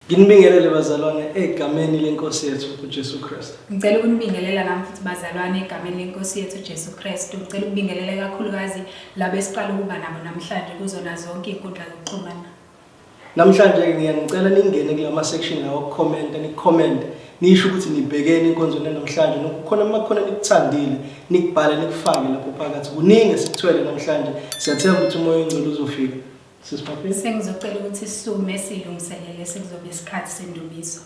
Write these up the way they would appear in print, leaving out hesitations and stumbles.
Nginibingelele bazalwane egameni lenkosi yethu uJesu Kristu. Ngicela ukunibingelela nami futhi bazalwane egameni lenkosi yethu Jesu Kristu. Ngicela ukubingelela kakhulukazi labo esiqala ukuba nabo namhlanje kuzona zonke inkundla zokuxhumana. Namhlanje ngiyanicela ningene kulama section lawo comment ni-comment nisho ukuthi nibhekene inkonzo namhlanje nokukhona makhona nikuthandile nikubhale nikufake lapho phakathi. Kuningi esikuthwele namhlanje. Siyathemba ukuthi umoya ongcwele uzofika. Sisiphaphile. Sengizocela ukuthi sisume silungiselele sekuzobe isikhathi sendumiso.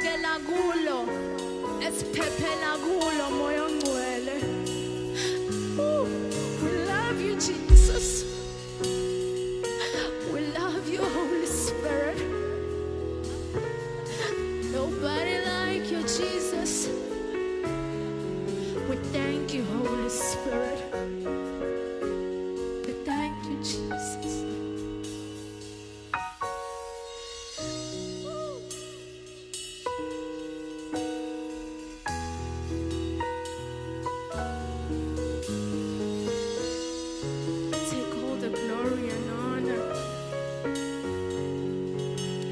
esibalekela kulo, esiphephela kulo moya ongcwele. We love you, Jesus. We love you, Holy Spirit. Nobody like you, Jesus. We thank you, Holy Spirit. We thank you, Jesus. Take all the glory and honor.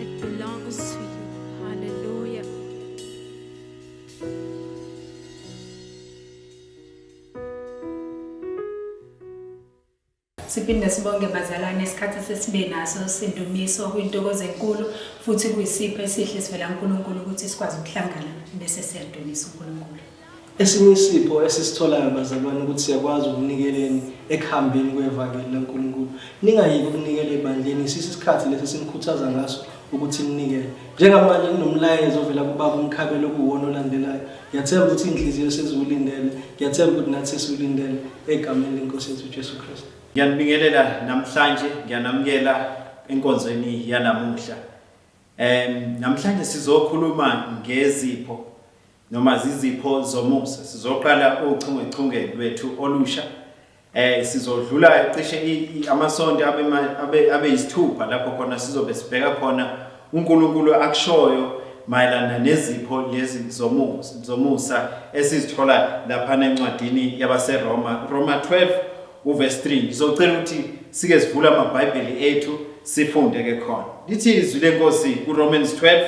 It belongs to you. Hallelujah. Siphinde sibonge bazalwane isikhathi sesibe naso sindumiso kwintokozo enkulu futhi kuyisipho esihle sivela kuNkulunkulu ukuthi sikwazi ukuhlangana bese siyadumisa uNkulunkulu. Esinye isipho esisitholayo bazalwane ukuthi siyakwazi ukunikeleni ekuhambeni kwevangeli laNkulunkulu. Ningayiki ukunikela ebandleni, isikhathi lesi sinikhuthaza ngaso ukuthi ninikele. Njengamanje kunomlayezo ovela kubaba uMkhabelo okuwona olandelayo. Ngiyathemba ukuthi inhliziyo sezulindele, ngiyathemba ukuthi nathi sesulindele egameni lenkosi yethu Jesu Kristu. Ngiyanibingelela namhlanje, ngiyanamukela enkonzweni yanamuhla. Namhlanje sizokhuluma ngezipho noma zizipho zomusa. Sizoqala uchungechunge lwethu olusha. Sizodlula cishe amasonto abe yisithupha lapho khona sizobe sibheka khona uNkulunkulu akushoyo mayelana nezipho lezi zomusa esizithola lapha encwadini yabaseRoma, Roma 12 uverse 3. Ngizocela ukuthi sike sivule amaBhayibheli ethu sifunde ke khona. Lithi izwi lenkosi kuRomans 12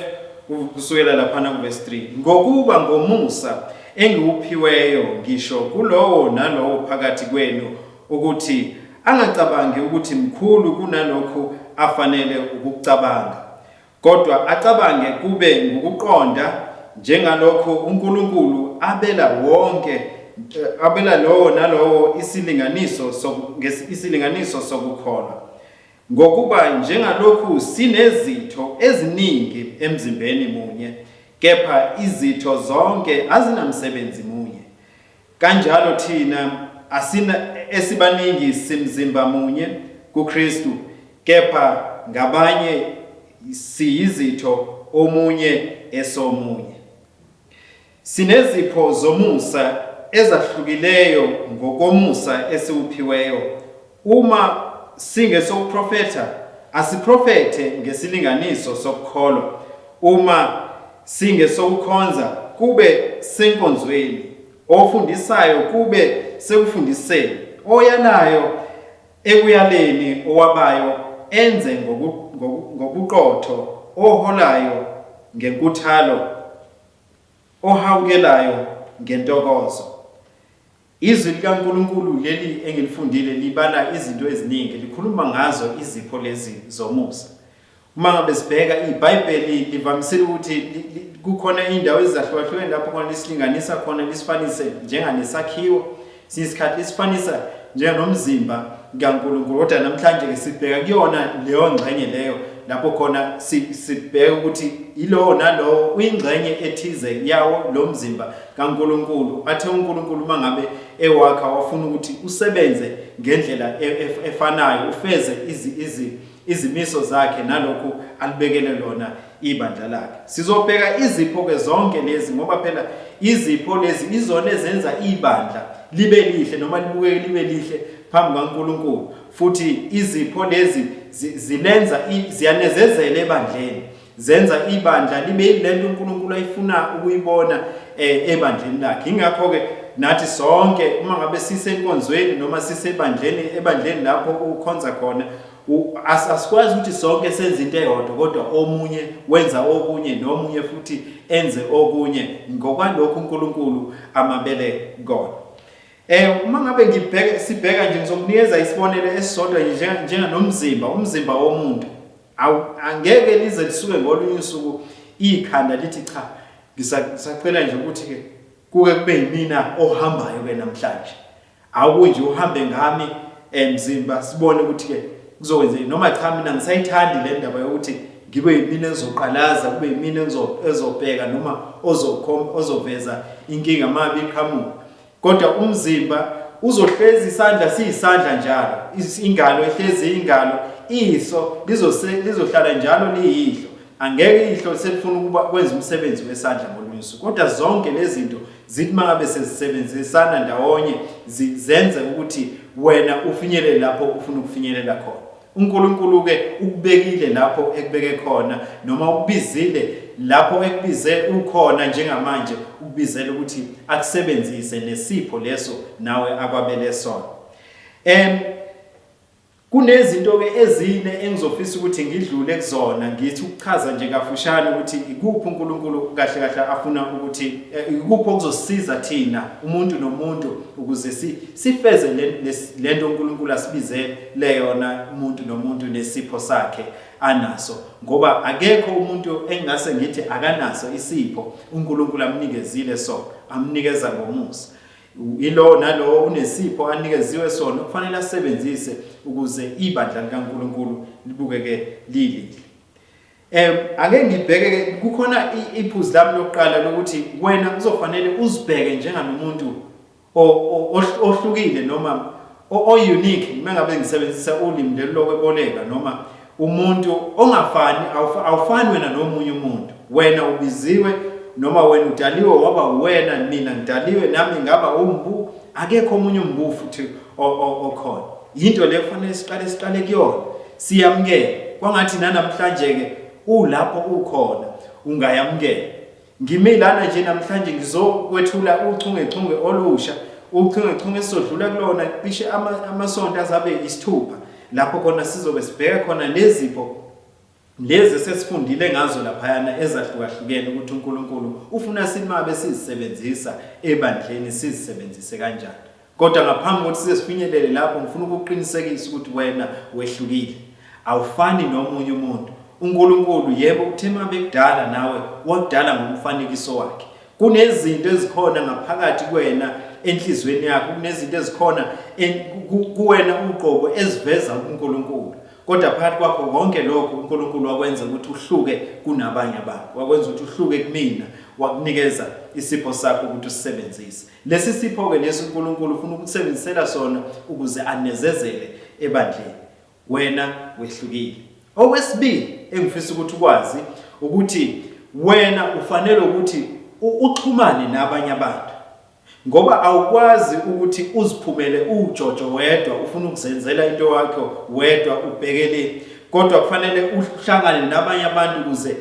kusukela lapha kuverse 3. Ngokuba ngomusa engiwuphiweyo ngisho kulowo nalowo phakathi kwenu ukuthi angacabangi ukuthi mkhulu kunalokho afanele ukucabanga, kodwa acabange kube ngokuqonda njengalokho uNkulunkulu abela lowo nalowo isilinganiso sokukholwa. Ngokuba njengalokhu sinezitho eziningi emzimbeni munye, kepha izitho zonke azinamsebenzi munye. Kanjalo thina esibaningi simzimba munye kuKristu, kepha ngabanye siyizitho omunye esomunye. Sinezipho zomusa ezahlukileyo ngokomusa esiwuphiweyo. Uma singesokuprofetha, asiprofethe ngesilinganiso sokukholwa. Uma singesokukhonza, kube senkonzweni. Ofundisayo kube sekufundiseni. Oyalayo ekuyaleni, owabayo enze ngobuqotho, oholayo ngenkuthalo, ohawukelayo ngentokozo. Izwi likaNkulunkulu leli engilifundile libala izinto eziningi, likhuluma ngazo izipho lezi zomusa. Uma ngabe sibheka iBhayibheli livamisile ukuthi kukhona indawo ezahlukahlukene lapho khona lisilinganisa khona lisifanise njenganesakhiwo, sisikhathi lisifanisa njenganomzimba kaNkulunkulu. Kodwa namhlanje ke sibheka kuyona leyo ngxenye leyo lapho khona sibheka ukuthi ilo nalo uyingxenye ethize yawo lo mzimba kaNkulunkulu. Athe uNkulunkulu mangabe ewakha wafuna ukuthi usebenze ngendlela efanayo, ufeze izimiso zakhe nalokho alibekele lona ibandla lakhe. Sizobheka izipho ke zonke lezi ngoba phela izipho lezi izona ezenza ibandla libe lihle noma libukeke libe lihle phambi kaNkulunkulu. Futhi izipho lezi ziyanezezela ebandleni, zenza ibandla libe yilento uNkulunkulu ayifuna ukuyibona ebandleni lakhe. Ingakho ke nathi sonke uma ngabe sisenkonzweni noma ebandleni lapho ukhonza khona, asikwazi ukuthi sonke senze into eyodwa, kodwa omunye wenza okunye nomunye futhi enze okunye ngokwalokho uNkulunkulu amabele kona. Uma ngabe sibheka nje ngizokunikeza isibonelo esisodwa umzimba womuntu. Angeke lize lisuke ngolunye usuku ikhanda lithi cha, ngisacela nje ukuthi ke kuke kube yimina ohambayo ke namhlanje. Awunje uhambe ngami mzimba sibone ukuthi ke kuzokwenzeka noma cha mina ngisayithandi le ndaba yokuthi ngibe yimina ezoqalaza kube yimina ezobheka noma ozoveza inkinga mabi iqhamuka. Kodwa umzimba uzohlezi isandla siyisandla njalo, ingalo ehlezi ingalo, iso lizohlala njalo liyihlo. Angeke ihlo selifuna ukuba kwenza umsebenzi wesandla ngolunye usuku. Kodwa zonke lezi zinto zithi mangabe sezisebenzisana ndawonye zenze ukuthi wena ufinyelele lapho ufuna ukufinyelela khona. uNkulunkulu ke ukubekile lapho ekubeke khona, noma ukubizile lapho ekubize ukhona njengamanje, ukubizela ukuthi akusebenzise nesipho leso nawe akwabele sona. Kunezinto ke ezine engizofisa ukuthi ngidlule kuzona, ngithi ukuchaza nje kafushane ukuthi ikuphi uNkulunkulu kahle kahle afuna ukuthi ikuphi okuzosiza thina umuntu nomuntu ukuze sifeze lento uNkulunkulu asibize leyona umuntu nomuntu nesipho sakhe anaso. Ngoba akekho umuntu engase ngithi akanaso isipho uNkulunkulu amnikezile sona, amnikeza ngomusa. Ilo nalo unesipho anikeziwe sona kufanele asebenzise ukuze ibandla likaNkulunkulu libukeke lili. Ake ngibheke kukhona iphuzu lami lokuqala lokuthi wena kuzofanele uzibheke njenganomuntu ohlukile noma unique, mengabe ngisebenzisa ulimi lokweboleka, noma umuntu ongafani, awufani wena nomunye umuntu. Wena ubiziwe noma wena udaliwe waba wena, mina ngidaliwe nami ngaba umbu, akekho omunye umbu futhi okhona. Into le kufanele siqale kuyona, siyamukele. Kwangathi namhlanje ke ulapho ukhona ungayamukela. Ngimilana nje namhlanje ngizokwethula uchungechunge olusha, uchungechunge esodlula kulona cishe amasonto azabe isithupha, lapho khona sizobe sibheka khona lezipho lezi sesifundile ngazo laphayana ezahlukahlukene ukuthi uNkulunkulu ufuna simabe sizisebenzisa ebandleni, sizisebenzise kanjani. Kodwa ngaphambi kokuthi sesifinyelele lapho, ngifuna ukuqinisekisa ukuthi wena wehlukile, awufani nomunye umuntu. uNkulunkulu yebo uthe mabe kudala nawe wakudala ngomfanekiso wakhe. Kunezinto ezikhona ngaphakathi kuwena enhlizweni yakho, kunezinto ezikhona kuwena uqobo eziveza uNkulunkulu. Kodwa phakathi kwakho konke lokho uNkulunkulu wakwenza ukuthi uhluke kunabanye abantu, wakwenza ukuthi uhluke kumina, wakunikeza isipho sakho ukuthi usisebenzise. Lesi sipho ke lesi uNkulunkulu ufuna ukusebenzisela sona ukuze anezezele ebandleni. Wena wehlukile. Okwesibili engifisa ukuthi ukwazi ukuthi wena ufanele ukuthi uxhumane nabanye abantu. Ngoba awukwazi ukuthi uziphumele uJojo wedwa, ufuna ukuzenzela into yakho wedwa ubhekele, kodwa kufanele uhlangane nabanye abantu ukuze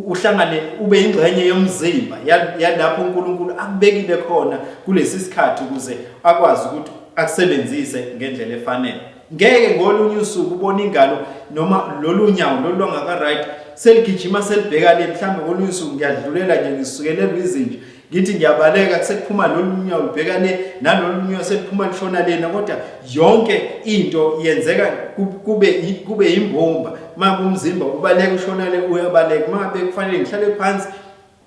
uhlangane ube ingxenye yomzimba yalapho uNkulunkulu akubekile khona kulesi sikhathi ukuze akwazi ukuthi akusebenzise ngendlela efanele. Ngeke ngolunye usuku ubone ingalo noma lolunyawo lolongaka right seligijima selibheka le, mhlambe ngolunye usuku ngiyadlulela nje ngisukelelwe izinja ngithi ngiyabaleka sekuphuma lolunyawo libheka le nalolunyawo seliphuma lishona lena, kodwa yonke into yenzeka kube imbomba. Mabe umzimba ubaleka ushona le uyabaleka, mabe kufanele ngihlale phansi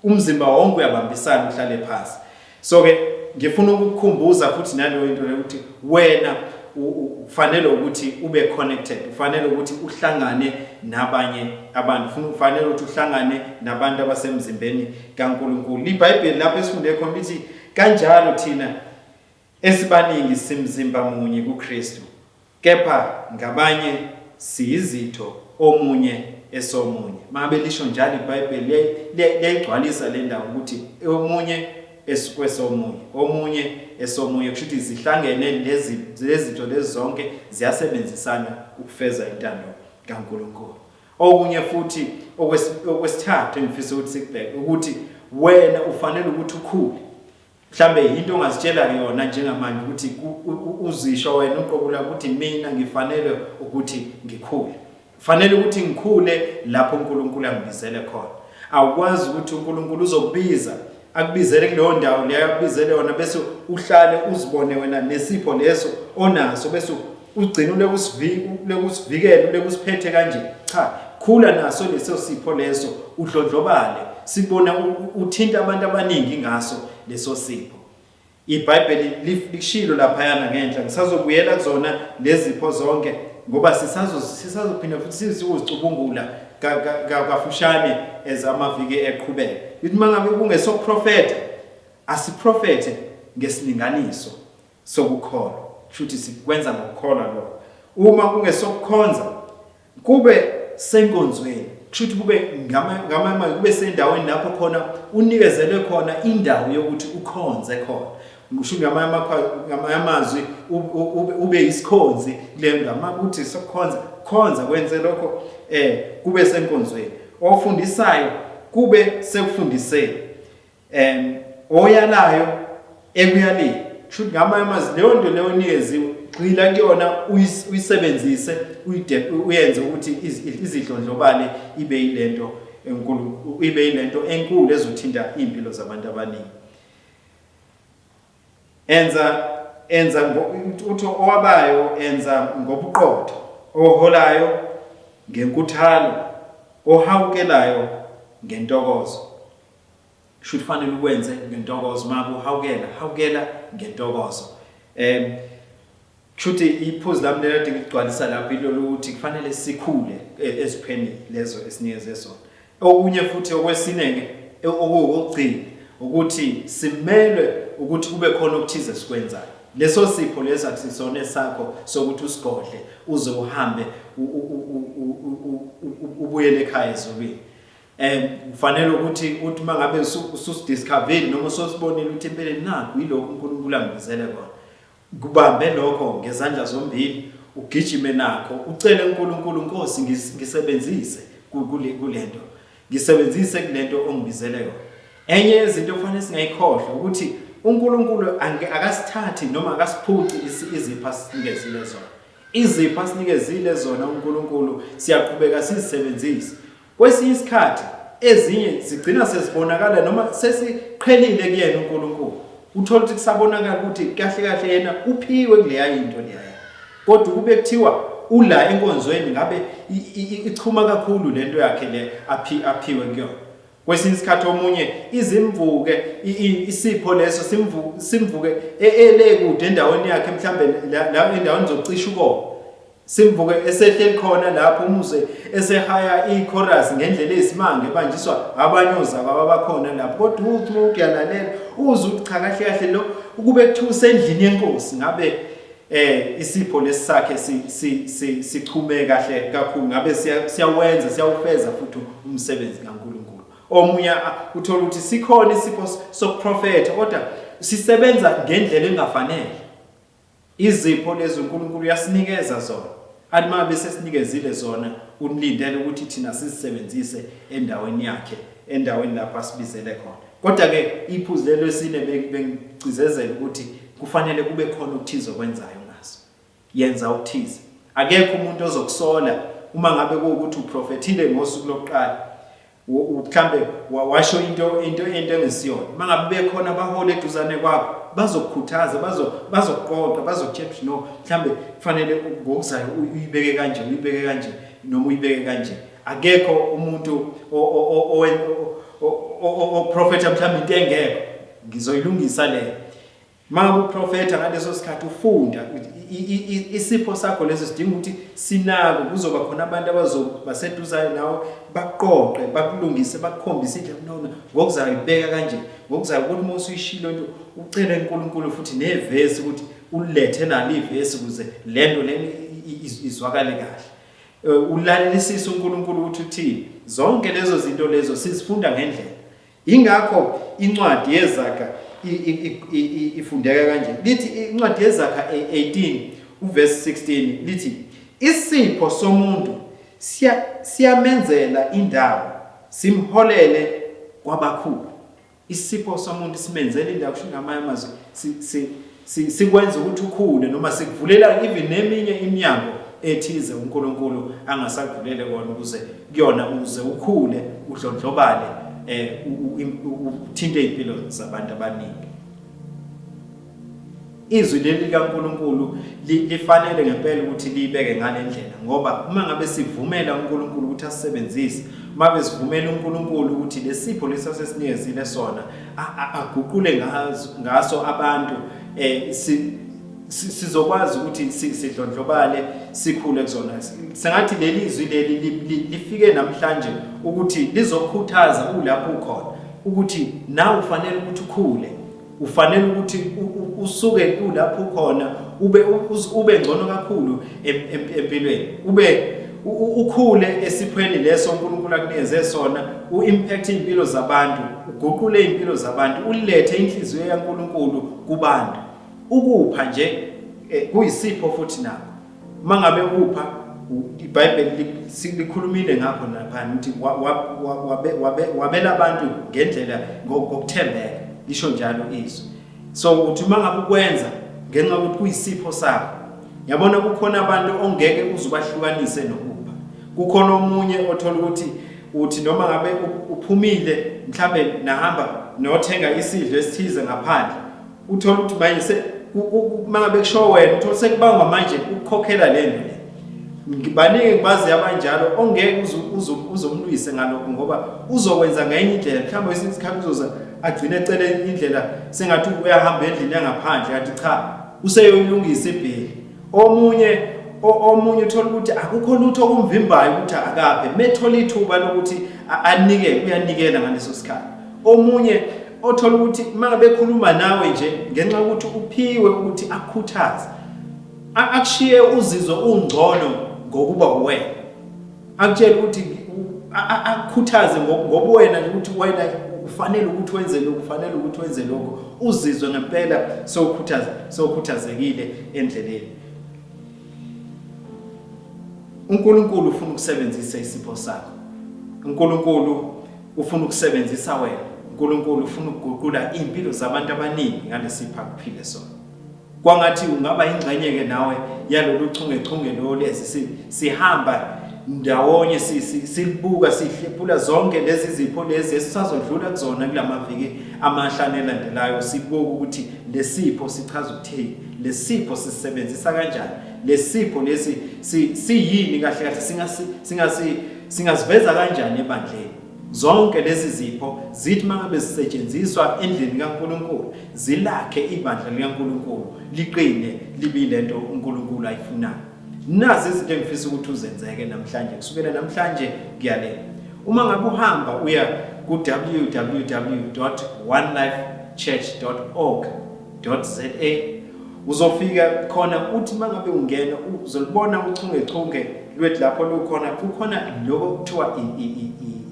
umzimba wonke uyabambisana uhlale phansi. So ke ngifuna ukukukhumbuza futhi naleyo into ukuthi wena ufanele ukuthi ube connected, ufanele ukuthi uhlangane nabanye abantu, ufanele ukuthi uhlangane nabantu abasemzimbeni kaNkulunkulu. iBhayibheli lapho esifunde khona lithi kanjalo thina esibaningi simzimba munye kuKristu, kepha ngabanye siyizitho omunye esomunye. Mabe lisho njalo iBhayibheli liyayigcwalisa le ndawo ukuthi omunye esikwesomunye, omunye esomunye, kusho ukuthi zihlangene lezi zinto lezi zonke ziyasebenzisana ukufeza intando kaNkulunkulu. Okunye futhi okwesithathu engifisa ukuthi sikubheke ukuthi wena ufanele ukuthi ukhule. Mhlambe into ongazitshela yona njengamanje ukuthi uzisho wena uqobo ukuthi mina ngifanele ukuthi ngikhule. Kufanele ukuthi ngikhule lapho uNkulunkulu angibizele khona. Awukwazi ukuthi uNkulunkulu uzokubiza akubizele kuleyo ndawo leyo akubizele yona bese uhlale uzibone wena nesipho leso onaso bese ugcina lekusivikela lekusiphethe kanje. Cha, khula naso leso sipho leso, udlodlobale, sibona uthinta abantu abaningi ngaso leso sipho. iBhayibheli lishilo laphayana ngenhla, ngisazobuyela kuzona lezi zipho zonke ngoba sisazophinda futhi sizicubungula kafushane ezamaviki eqhubeka uthi mangabe kungesoprofeta asiprofete ngesilinganiso sokukholwa futhi sikwenza ngokukholwa lokho uma kungesokukhonza kube senkonzweni futhi kube ngamama kube sendaweni lapho khona unikezelwe khona indawo yokuthi ukhonze khona ngisho ngamazwi ube isikhonzi le ndawo ukuthi sokukhonza kwenze lokho kube senkonzweni ofundisayo kube sekufundiseni oyalayo ekuyaleni futhi ngamazwi leyo nto leyo nikeziwe gxila kuyona uyisebenzise uyenze ukuthi izidlondlobale ibe yilento enkulu ibe yilento enkulu ezothinta impilo zabantu abaningi enza uthi owabayo enza ngobuqotho oholayo ngenkuthalo ohawukelayo ngentokozo should fanele ukwenze ngentokozo maku hawukela ngentokozo Chuthi iphuzu lami lelade ngigcwalisa lapho ukuthi kufanele sikhule ezipheni lezo esinikeze sona. Okunye futhi okwesineke okugcina ukuthi simelwe ukuthi kube khona okuthize sikwenzayo. Leso sipho lesi akusisona sakho sokuthi usigodle uze uhambe ubuyele ekhaya ezulwini. Kufanele ukuthi mangabe ususidiscover noma usosibonile ukuthi empeleni nakho yilokho uNkulunkulu angibizele kona. Kubambe lokho ngezandla zombili ugijime nakho ucele uNkulunkulu Nkosi ngisebenzise kulento ngisebenzise kulento ongibizele yona. Enye yezinto kufanele singayikhohlwa ukuthi uNkulunkulu akasithathi noma akasiphuci izipho asinikezile zona. Izipho asinikezile zona uNkulunkulu siyaqhubeka sizisebenzise. Kwesinye isikhathi ezinye sigcina sezibonakala noma sesiqhelile kuyena uNkulunkulu. Uthola ukuthi kusabonakala ukuthi kahle yena uphiwe kuleya into leya. Kodwa kube kuthiwa ula enkonzweni ngabe ichuma kakhulu lento yakhe le aphiwe kuyona. Kwesinye isikhathi omunye izimvuke isipho leso simvuke elekude endaweni yakhe mhlambe la endaweni zokucisha uko. Simvuke esehleli khona lapho umuze esehaya ichorus ngendlela ezimange banjiswa abanyoza ababakhona lapho kodwa uthi ukuyalalela uze uthi cha kahle lo ukube kuthusa endlini yenkosi ngabe isipho lesakhe sichume kahle kakhulu ngabe siyawenza siyawufeza futhi umsebenzi kaNkulunkulu. Omunye uthola ukuthi sikhona isipho sokuprofeta kodwa sisebenza ngendlela engafanele. Izipho lezo uNkulunkulu yasinikeza zona. Adima bese sinikezile zona unilindele ukuthi thina sizisebenzise endaweni yakhe, endaweni lapho asibizele khona. Kodwa ke iphuzu lelo lesine bengicizezela ukuthi kufanele kube khona ukuthizo kwenzayo ngaso. Yenza ukuthize. Akekho umuntu ozokusola uma ngabe kuukuthi uprofetile ngosuku lokuqala. Mhlambe washo into engesiyona. Mangabe bekhona abahole eduzane kwakho bazokukhuthaza bazokuqoqa bazokutshela no mhlambe kufanele ngokuzayo uyibeke kanje noma uyibeke kanje. Akekho umuntu o prophet mhlambe into engekho ngizoyilungisa le. Mangabe uprofeta ngaleso sikhathi ufunda isipho sakho leso sidinga ukuthi sinako kuzoba khona abantu abazobaseduzayo nawe baqoqe bakulungise bakukhombise indlela noma ngokuzayo ibeka kanje ngokuzayo ukuthi uma usuyishilo into ucele uNkulunkulu futhi nevesi ukuthi ulethe nalo ivesi ukuze lento leni izwakale kahle. Ulalelisise uNkulunkulu ukuthi uthini zonke lezo zinto lezo sizifunda ngendlela. Ingakho incwadi yeZakha ifundeka kanje. Lithi incwadi yeZakha 18 uverse 16 lithi isipho somuntu siyamenzela indawo simholele kwabakhulu. Isipho somuntu simenzela indawo ngamanye amazwi sikwenza ukuthi ukhule noma sikuvulela even neminye iminyango ethize uNkulunkulu angasakuvulele kona ukuze kuyona uze ukhule udlondlobale uthinte impilo zabantu abaningi. Izwi leli kaNkulunkulu lifanele ngempela ukuthi libeke ngalendlela ngoba uma ngabe sivumela uNkulunkulu ukuthi asisebenzise mabe sivumela uNkulunkulu ukuthi lesipho lesasesinikezile sona aguqule ngaso abantu sizokwazi ukuthi sidlondlobale sikhule kuzona. Sengathi leli izwi leli lifike namhlanje ukuthi lizokhuthaza ulapho ukhona ukuthi nawe ufanele ukuthi ukhule, ufanele ukuthi usuke ulapho ukhona ube ngcono kakhulu empilweni, ukhule esiphweni leso uNkulunkulu akunikeze sona, uimpact impilo zabantu, uguqule impilo zabantu, ulethe inhliziyo yaNkulunkulu kubantu. Ukupha nje kuyisipho futhi nakho. Mangabe upha iBhayibheli likhulumile ngakho lapha ukuthi wabela abantu ngendlela ngokuthembeka, lisho njalo izwi. So uthi mangabe ukwenza ngenxa ukuthi kuyisipho sakho. Yabona kukhona abantu ongeke uzubahlukanise nokupha. Kukhona omunye othola ukuthi uthi noma ngabe uphumile mhlambe nahamba nothenga isidlo esithize ngaphandle, uthola ukuthi manje mangabe kusho wena uthola sekubangwa manje ukukhokhela lento le. Ngibaningi bazi abanjalo ongeke uzomlwise ngalokho ngoba uzokwenza ngenye indlela, mhlawumbe isikhathi uzoza agcine ecele indlela sengathi uyahamba endlini yangaphandle athi cha useyoyilungisa ibheli. Omunye uthola ukuthi akukho lutho okumvimbayo ukuthi akaphe, methola ithuba lokuthi anike uyanikela ngaleso sikhathi. Omunye othola ukuthi mangabe ekhuluma nawe nje ngenxa ukuthi uphiwe ukuthi akukhuthaze, akushiye uzizwe ungcono ngokuba uwena, akutshela ukuthi akukhuthaze ngobuwena ukuthi wena ufanele ukuthi wenze lokho, ufanele ukuthi wenze lokho, uzizwe ngempela sokhuthazekile endleleni. uNkulunkulu ufuna ukusebenzisa isipho sakho. uNkulunkulu ufuna ukusebenzisa wena. uNkulunkulu ufuna ukuguqula impilo zabantu abaningi ngalesipha kuphile sona. Kwangathi ungaba ingxenye ke nawe yalolu chungechunge lo lezi sihamba ndawonye silibuka sihlephula zonke lezi zipho lezi esisazodlula kuzona kulamaviki amahlanu elandelayo, sibuka ukuthi lesipho sichaza ukuthini, lesipho sisebenzisa kanjani, lesipho lesi siyini kahle kahle singaziveza kanjani ebandleni. Zonke lezi zipho zithi mangabe zisetshenziswa endlini kaNkulunkulu zilakhe ibandla likaNkulunkulu liqine libe lento uNkulunkulu ayifunayo. Nazi izinto engifisa ukuthi uzenzeke namhlanje, kusukela namhlanje kuyalela. Uma ngabe uhamba uya ku www.onelifechurch.org.za uzofika khona uthi mangabe ungena uzolibona uchungechunge lwethu lapho lukhona, kukhona lokho kuthiwa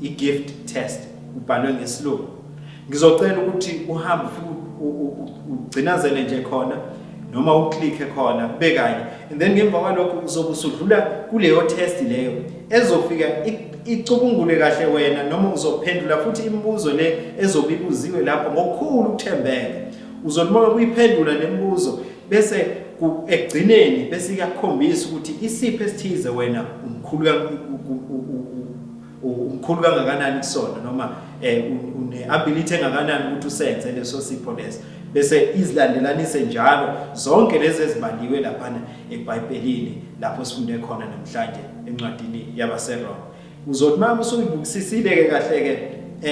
i-gift test kubhalwe ngesiLungu. Ngizocela ukuthi uhambe ugcinazele nje khona noma uklikhe khona kube kanye, and then ngemva kwalokho uzobe usudlula kuleyo test leyo ezofika icubungule kahle wena, noma uzophendula futhi imibuzo le ezobe ibuziwe lapho ngokukhulu ukuthembeka. Uzolibona uyiphendula lemibuzo bese ekugcineni bese iyakhombisa ukuthi isipho esithize wena umkhulu kangakanani kusona, noma une-ability engakanani ukuthi usenze leso sipho leso. Bese izilandelanise njalo zonke lezi ezibaliwe laphana eBhayibhelini lapho sifunde khona namhlanje encwadini yabaseRoma. Uzothi mama usuyibukisisile ke kahle ke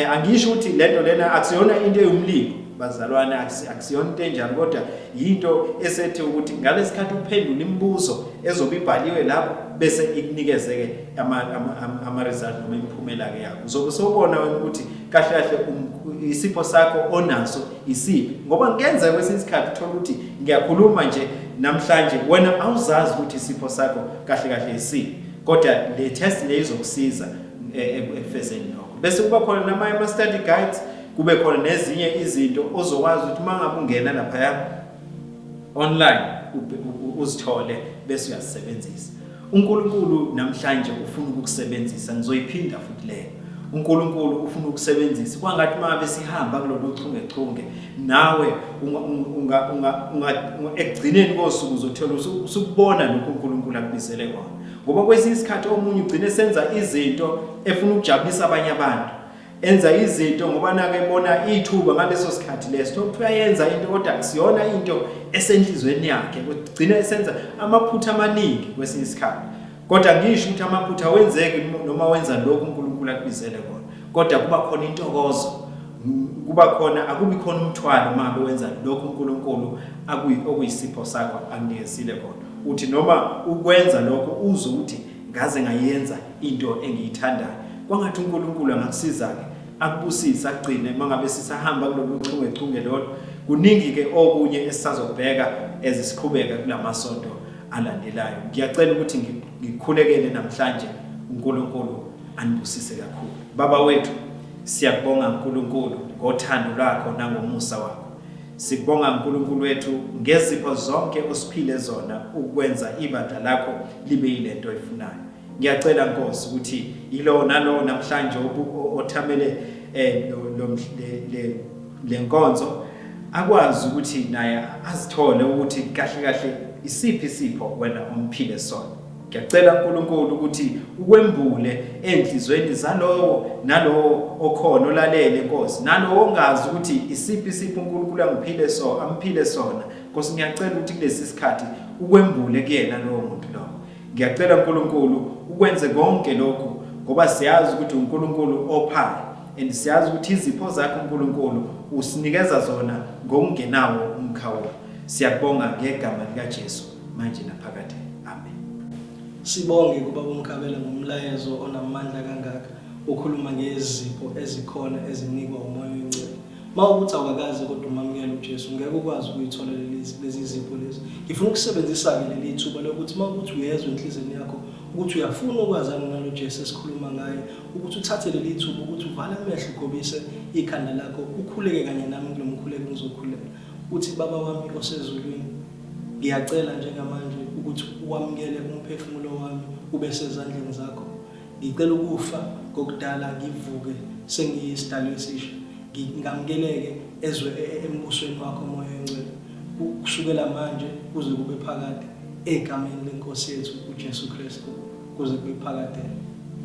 angisho ukuthi lento lena akusiyona into eyumlilo bazalwane, akusiyona into enjalo, kodwa yinto esethi ukuthi ngalesikhathi uphendula imibuzo ezobe ibhaliwe lapho bese ikunikeze ke ama result noma imiphumela ke yakho. Uzobe sobona wena ukuthi kahle kahle isipho sakho onaso isiphi, ngoba ngenza kwesinye isikhathi uthola ukuthi ngiyakhuluma nje namhlanje wena awuzazi ukuthi isipho sakho kahle kahle isiphi, kodwa le test le izokusiza ekufezeni lokho. Bese kuba khona nama study guides, kube khona nezinye izinto ozokwazi ukuthi mangabe ungena lapha online uzithole bese uyasebenzisa. uNkulunkulu namhlanje ufuna ukukusebenzisa, ngizoyiphinda futhi leyo. uNkulunkulu ufuna ukusebenzisa kwangathi mangabe sihamba kulolu chungechunge nawe ekugcineni kosuku uzothola usukubona lokho uNkulunkulu akubizele kona, ngoba kwesinye isikhathi omunye ugcine senza izinto efuna ukujabulisa abanye abantu, enza izinto ngoba nake ebona ithuba ngaleso sikhathi leso ukuthi uyayenza into kodwa akusiyona into esenhlizweni yakhe, ugcina esenza amaphutha amaningi kwesinye isikhathi. Kodwa ngisho ukuthi amaphutha wenzeke noma wenza lokho uNkulunkulu akubizele kona, kodwa kuba khona intokozo kuba khona akubi khona umthwalo uma wenza lokho uNkulunkulu okuyisipho sakho anikezile khona uthi noma ukwenza lokho uzo uthi ngaze ngayenza into engiyithandayo kwangathi uNkulunkulu angakusiza ke akubusisa agcine mangabe sisahamba kulolu chungechunge lolo kuningi ke okunye esizobheka ezisiqhubeka kulamasonto alandelayo ngiyacela ukuthi ngikhulekele namhlanje uNkulunkulu anibusise kakhulu baba wethu siyakubonga uNkulunkulu ngothando lwakho nangomusa wakho sikubonga uNkulunkulu wethu ngezipho zonke osiphile zona ukwenza ibandla lakho libe yilento efunayo ngiyacela Nkosi ukuthi ilo nalo namhlanje othamele lenkonzo akwazi ukuthi naye azithole ukuthi kahle kahle isiphi isipho wena umphile sona ngiyacela uNkulunkulu ukuthi ukwembule enhlizweni zalowo nalowo okhona olalele Nkosi nalowo ongazi ukuthi isiphi isipho uNkulunkulu amphile sona Nkosi ngiyacela ukuthi kulesi sikhathi ukwembule kuyena lowo muntu lo ngiyacela uNkulunkulu ukwenze konke lokhu ngoba siyazi ukuthi uNkulunkulu ophayo and siyazi ukuthi izipho zakho uNkulunkulu usinikeza zona ngokungenawo umkhawulo siyabonga ngegama lika Jesu manje naphakade amen Sibonge kuba uMkhabela ngomlayezo onamandla kangaka ukhuluma ngezipho ezikhona ezinikwa umoya oyingcwele mawukuthi awakazi kodwa umamukela uJesu ngeke ukwazi ukuyithola lezi zipho lezi ngifuna ukusebenzisa ke leli thuba lokuthi mawukuthi uyezwa enhlizweni yakho ukuthi uyafuna ukwazana nalo Jesu esikhuluma ngaye ukuthi uthathe leli thuba ukuthi uvale amehlo ugobise ikhanda lakho ukhuleke kanye nami kulomkhuleko ngizokhuleka uthi baba wami osezulwini ngiyacela njengamanje ukuthi uwamukele umphefumulo wami ube sezandleni zakho ngicela ukufa ngokudala ngivuke sengiyisidalwa esisha ngingamukeleke ezwe embusweni wakho moya oyingcwele kusukela manje kuze kube phakade egameni lenkosi yethu uJesu Kristu kuze kube phakade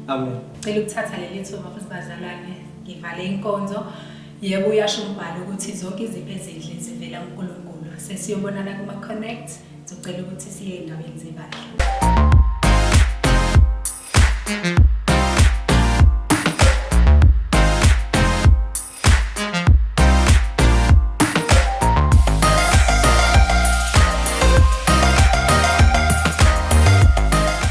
amen Cela ukuthatha leli thuba futhi bazalwane ngivale inkonzo yebo uyasho umbhalo ukuthi zonke izipho ezinhle zivela kuNkulunkulu sesiyobonana kuma connect sicela ukuthi siye endaweni zebandla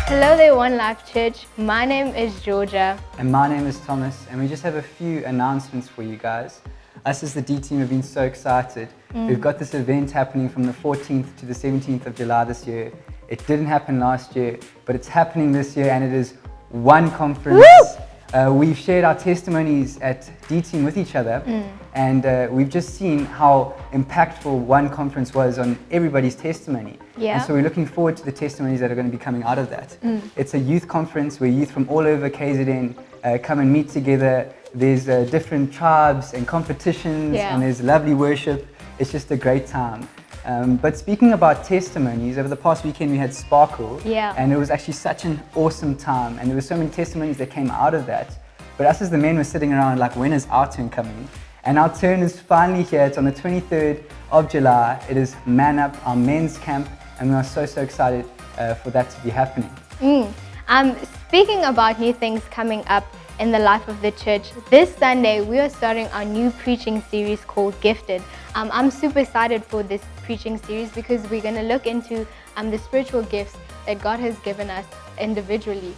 Hello there, One Life Church. My name is Georgia. And my name is Thomas, and we just have a few announcements for you guys. Us as the D team have been so excited. We've got this event happening from the 14th to the 17th of July this year. It didn't happen last year, but it's happening this year, and it is One Conference. We've shared our testimonies at D team with each other, and we've just seen how impactful One Conference was on everybody's testimony. Yeah. And so we're looking forward to the testimonies that are going to be coming out of that. It's a youth conference where youth from all over KZN come and meet together. There's different tribes and competitions, and there's lovely worship. It's just a great time. But speaking about testimonies, over the past weekend we had Sparkle, and it was actually such an awesome time, and there were so many testimonies that came out of that. But us as the men were sitting around like, when is our turn coming? And our turn is finally here. It's on the 23rd of July. It is Man Up, our men's camp, and we are so excited for that to be happening. Speaking about new things coming up in the life of the church, this Sunday we are starting our new preaching series called Gifted. I'm super excited for this preaching series because we're going to look into the spiritual gifts that God has given us individually.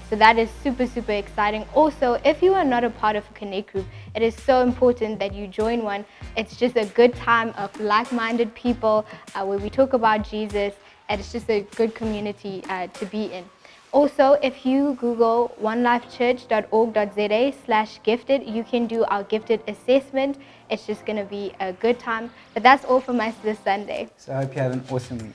So that is super exciting. Also, if you are not a part of a Connect group, it is so important that you join one. It's just a good time of like-minded people where we talk about Jesus, and it's just a good community to be in. Also, if you Google onelifechurch.org.za/gifted, you can do our gifted assessment. It's just going to be a good time. But that's all from us this Sunday. So I hope you have an awesome week.